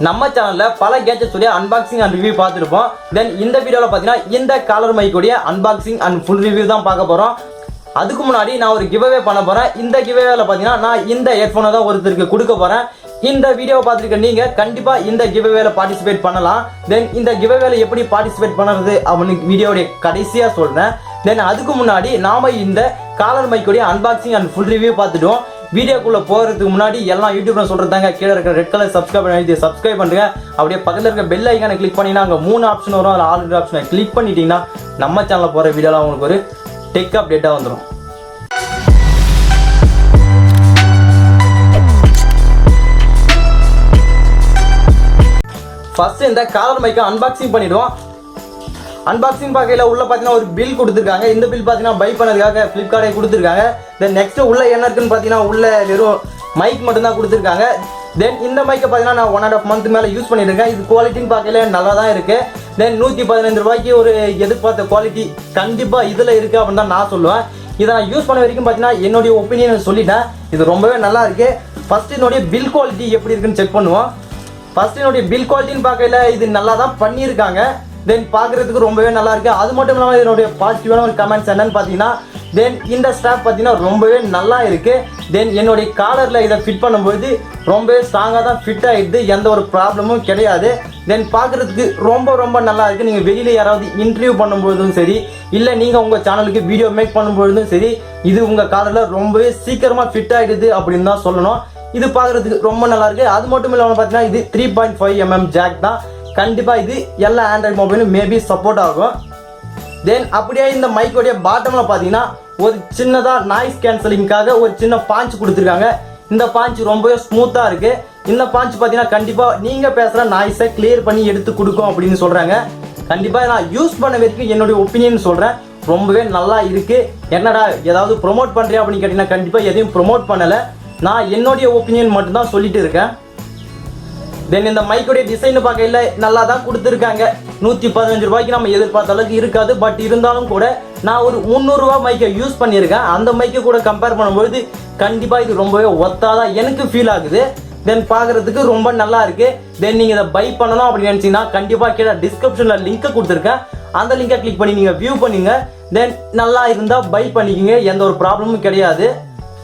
நம்ம சேனல்ல பல கேட்ஜெட்ஸ் உடைய அன்பாக்சிங் அண்ட் ரிவ்யூ பார்த்துருப்போம். தென் இந்த வீடியோவில் பார்த்தீங்கன்னா இந்த காலர் மைக்குடைய அன்பாக்சிங் அண்ட் ஃபுல் ரிவ்யூ தான் பார்க்க போகிறோம். அதுக்கு முன்னாடி நான் ஒரு கிவ்அவே பண்ண போகிறேன். இந்த கிவ்அவேல பார்த்தீங்கன்னா நான் இந்த ஹெட்ஃபோனை தான் ஒருத்தருக்கு கொடுக்க போகிறேன். இந்த வீடியோவை பார்த்துருக்க நீங்கள் கண்டிப்பாக இந்த கிவ்அவேல பார்ட்டிசிபேட் பண்ணலாம். தென் இந்த கிவ்அவேல எப்படி பார்ட்டிசிபேட் பண்ணுறது அப்படின்னு வீடியோடைய கடைசியாக சொல்கிறேன். தென் அதுக்கு முன்னாடி நாம் இந்த காலர் மைக்குடைய அன்பாக்சிங் அண்ட் ஃபுல் ரிவ்யூ பார்த்துட்டோம். வீடியோக்குள்ள போகிறதுக்கு முன்னாடி எல்லாம் யூடியூப்ல சொல்றதாங்க, கீழே இருக்கிற ரெட் கலர் சப்ஸ்கிரைப் பண்ணுங்க. அப்படியே பக்கத்தில் இருக்க பெல் ஐக்கானை கிளிக் பண்ணினா அங்கே 3 ஆப்ஷன் வரும். அதில் ஆல் ஆப்ஷனை கிளிக் பண்ணிட்டீங்கன்னா நம்ம சேனலில் போகிற வீடியோலாம் உங்களுக்கு ஒரு டெக் அப்டேட்டாக வந்துடும். ஃபர்ஸ்ட் இந்த காலர் மைக்கை அன்பாக்சிங் பண்ணிடுவோம். அன்பாக்சிங் பார்க்கையில உள்ள பார்த்தீங்கன்னா ஒரு பில் கொடுத்துருக்காங்க. இந்த பில் பார்த்தீங்கன்னா பை பண்ணதுக்காக ஃப்ளிப்கார்ட்டே கொடுத்துருக்காங்க. தென் நெக்ஸ்ட் உள்ள என்ன இருக்குன்னு பார்த்தீங்கன்னா உள்ள வெறும் மைக் மட்டும்தான் கொடுத்துருக்காங்க. தென் இந்த மைக்கை பார்த்தீங்கன்னா நான் 1.5 month மேலே யூஸ் பண்ணியிருக்கேன். இது குவாலிட்டின்னு பார்க்கையில நல்லா தான் இருக்கு. தென் 115 ரூபாய்க்கு ஒரு எதிர்பார்த்த குவாலிட்டி கண்டிப்பாக இதில் இருக்கு அப்படின்னு தான் நான் சொல்லுவேன். இதை நான் யூஸ் பண்ண வரைக்கும் பார்த்தீங்கன்னா என்னுடைய ஒப்பீனியன் சொல்லிட்டேன். இது ரொம்பவே நல்லா இருக்கு. ஃபர்ஸ்ட் என்னுடைய பில் குவாலிட்டி எப்படி இருக்குன்னு செக் பண்ணுவோம். ஃபர்ஸ்ட் என்னுடைய பில் குவாலிட்டின்னு பார்க்கையில இது நல்லா தான் பண்ணியிருக்காங்க. தென் பார்க்குறதுக்கு ரொம்பவே நல்லா இருக்கு. அது மட்டும் இல்லாமல் இதனுடைய பாசிட்டிவான ஒரு கமெண்ட்ஸ் என்னன்னு பார்த்தீங்கன்னா, தென் இந்த ஸ்டாப் பார்த்தீங்கன்னா ரொம்பவே நல்லா இருக்கு. தென் என்னுடைய காலரில் இதை ஃபிட் பண்ணும்போது ரொம்பவே ஸ்ட்ராங்காக தான் ஃபிட் ஆகிடுது. எந்த ஒரு ப்ராப்ளமும் கிடையாது. தென் பார்க்குறதுக்கு ரொம்ப நல்லா இருக்குது. நீங்கள் வெளியில் யாராவது இன்டர்வியூ பண்ணும்போதும் சரி, இல்லை நீங்கள் உங்கள் சேனலுக்கு வீடியோ மேக் பண்ணும்பொழுதும் சரி, இது உங்கள் காலரில் ரொம்பவே சீக்கிரமாக ஃபிட் ஆகிடுது அப்படின்னு தான் சொல்லணும். இது பார்க்குறதுக்கு ரொம்ப நல்லா இருக்குது. அது மட்டும் இல்லாமல் பார்த்தீங்கன்னா இது 3.5 mm ஜாக் தான். கண்டிப்பாக இது எல்லா ஆண்ட்ராய்டு மொபைலும் மேபி சப்போர்ட் ஆகும். தென் அப்படியே இந்த மைக்கோடைய பாட்டமில் பார்த்தீங்கன்னா ஒரு சின்னதாக நாய்ஸ் கேன்சலிங்காக ஒரு சின்ன பாஞ்ச் கொடுத்துருக்காங்க. இந்த பாஞ்ச் ரொம்பவே ஸ்மூத்தாக இருக்குது. இந்த பாஞ்ச் பார்த்தீங்கன்னா கண்டிப்பாக நீங்கள் பேசுகிற நாய்ஸை கிளியர் பண்ணி எடுத்து கொடுக்கும் அப்படின்னு சொல்கிறாங்க. கண்டிப்பாக நான் யூஸ் பண்ண வரைக்கும் என்னுடைய ஒப்பீனியன் சொல்கிறேன், ரொம்பவே நல்லா இருக்குது. என்னடா ஏதாவது ப்ரொமோட் பண்ணுறியா அப்படின்னு கேட்டிங்கன்னா கண்டிப்பாக எதையும் ப்ரொமோட் பண்ணலை. நான் என்னுடைய ஒப்பீனியன் மட்டும்தான் சொல்லிட்டு இருக்கேன். தென் இந்த மைக்கோடைய டிசைன் பார்க்கல நல்லா தான் கொடுத்துருக்காங்க. 115 ரூபாய்க்கு நம்ம எதிர்பார்த்த அளவுக்கு இருக்காது. பட் இருந்தாலும் கூட நான் ஒரு 300 ரூபா மைக்கை யூஸ் பண்ணியிருக்கேன். அந்த மைக்கை கூட கம்பேர் பண்ணும்போது கண்டிப்பாக இது ரொம்பவே ஒத்தாதான் எனக்கு ஃபீல் ஆகுது. தென் பார்க்குறதுக்கு ரொம்ப நல்லா இருக்கு. தென் நீங்கள் இதை பை பண்ணணும் அப்படின்னு நினச்சிங்கன்னா கண்டிப்பாக கீழே டிஸ்கிரிப்ஷனில் லிங்க்கை கொடுத்துருக்கேன். அந்த லிங்கை கிளிக் பண்ணி நீங்கள் வியூ பண்ணுங்க. தென் நல்லா இருந்தால் பை பண்ணிக்கோங்க, எந்த ஒரு ப்ராப்ளமும் கிடையாது.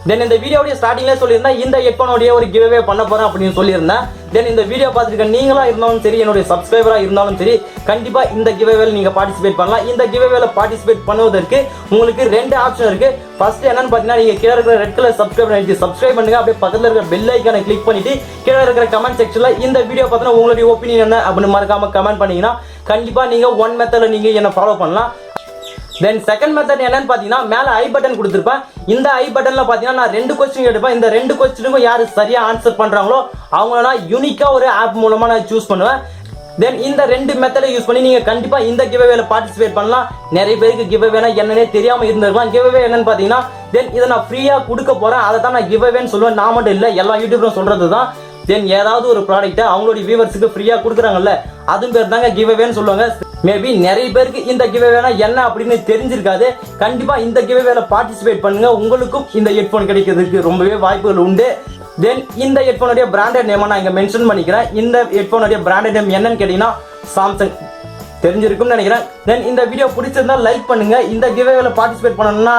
தென் இந்த வீடியோடைய ஸ்டார்டிங்லேயே சொல்லியிருந்தேன் இந்த ஹெட்ஃபோனுடைய ஒரு கிவ்அவே பண்ண போகிறேன் அப்படின்னு சொல்லியிருந்தேன். தென் இந்த வீடியோ பார்த்துருக்க நீங்களாக இருந்தாலும் சரி, என்னுடைய சப்ஸ்கிரைபராக இருந்தாலும் சரி, கண்டிப்பாக இந்த கிவ்அவேல நீங்கள் பார்ட்டிசிபேட் பண்ணலாம். இந்த கிவ்அவேல பார்ட்டிசிபேட் பண்ணுவதற்கு உங்களுக்கு 2 ஆப்ஷன் இருக்குது. ஃபர்ஸ்ட் என்னன்னு பார்த்தீங்கன்னா நீங்கள் கீழே இருக்கிற ரெட் கலர் சப்ஸ்கிரைப் பண்ணுங்க. அப்படியே பக்கத்தில் இருக்கிற பெல் ஐக்கானை கிளிக் பண்ணிட்டு கீழே இருக்கிற கமெண்ட் செக்ஷனில் இந்த வீடியோ பார்த்தீங்கன்னா உங்களுடைய ஒப்பீனியன் என்ன அப்படின்னு மறக்காம கமெண்ட் பண்ணீங்கன்னா கண்டிப்பாக நீங்கள் 1 மெத்தடில் நீங்கள் என்ன ஃபாலோ பண்ணலாம். தென் செகண்ட் மெத்தட் என்னன்னு பார்த்தீங்கன்னா மேலே ஐ பட்டன் கொடுத்துருப்பேன். இந்த ஐ பட்டனில் பார்த்தீங்கன்னா நான் 2 கொஸ்டின் எடுப்பேன். இந்த 2 கொஸ்டினுக்கும் யார் சரியாக ஆன்சர் பண்ணுறாங்களோ அவங்கள நான் யூனிக்காக ஒரு ஆப் மூலமாக நான் சூஸ் பண்ணுவேன். தென் இந்த 2 மெத்தடை யூஸ் பண்ணி நீங்கள் கண்டிப்பாக இந்த கிவ்அவேல பார்ட்டிசிபேட் பண்ணலாம். நிறைய பேருக்கு கிவ்அவேனா என்னன்னே தெரியாமல் இருந்திருக்கலாம். கிவ்அவே என்னன்னு பார்த்தீங்கன்னா தென் இதை நான் ஃப்ரீயாக கொடுக்க போகிறேன். அதை தான் நான் கிவ்அவேன்னு சொல்லுவேன். நான் மட்டும் இல்லை, எல்லா யூடியூப்லும் சொல்கிறது தான். தென் ஏதாவது ஒரு ப்ராடக்ட்டை அவங்களுடைய வியூவர்ஸுக்கு ஃப்ரீயாக கொடுக்குறாங்கல்ல, அதுவும் பேர் தாங்க கிவ்அவேன்னு சொல்லுவாங்க. மேபி நிறைய பேருக்கு இந்த கிவ்அவேனா என்ன அப்படின்னு தெரிஞ்சிருக்காது. கண்டிப்பாக இந்த கிவ்அவேல பார்ட்டிசிபேட் பண்ணுங்க. உங்களுக்கும் இந்த ஹெட்ஃபோன் கிடைக்கிறதுக்கு ரொம்பவே வாய்ப்புகள் உண்டு. தென் இந்த ஹெட்ஃபோனுடைய பிராண்டட் நேமை நான் இங்கே மென்ஷன் பண்ணிக்கிறேன். இந்த ஹெட்ஃபோனுடைய பிராண்டட் நேம் என்னன்னு கேட்டீங்கன்னா சாம்சங், தெரிஞ்சிருக்கும்னு நினைக்கிறேன். தென் இந்த வீடியோ பிடிச்சிருந்தா லைக் பண்ணுங்க. இந்த கிவ்அவேல பார்ட்டிசிபேட் பண்ணணும்னா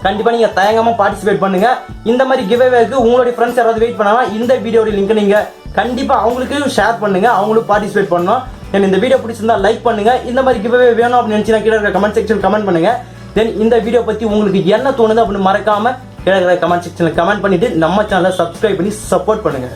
கண்டிப்பாக நீங்கள் தயங்காமல் பார்ட்டிசிபேட் பண்ணுங்க. இந்த மாதிரி கிவ்அவேக்கு உங்களுடைய ஃப்ரெண்ட்ஸ் யாராவது வெயிட் பண்ணாங்கன்னா இந்த வீடியோடைய லிங்க் நீங்கள் கண்டிப்பாக அவங்களுக்கு ஷேர் பண்ணுங்க, அவங்களும் பார்ட்டிசிபேட் பண்ணணும். தென் இந்த வீடியோ பிடிச்சிருந்தா லைக் பண்ணுங்க. இந்த மாதிரி கிவ்அவே வேணும் அப்படின்னு நினைச்சீங்கன்னா கீழே இருக்கிற கமெண்ட் செக்ஷன் கமெண்ட் பண்ணுங்க. தென் இந்த வீடியோ பற்றி உங்களுக்கு என்ன தோணுது அப்படின்னு மறக்காம கீழே இருக்கிற கமெண்ட் செக்ஷனில் கமெண்ட் பண்ணிட்டு நம்ம சேனலை சப்ஸ்கிரைப் பண்ணி சப்போர்ட் பண்ணுங்க.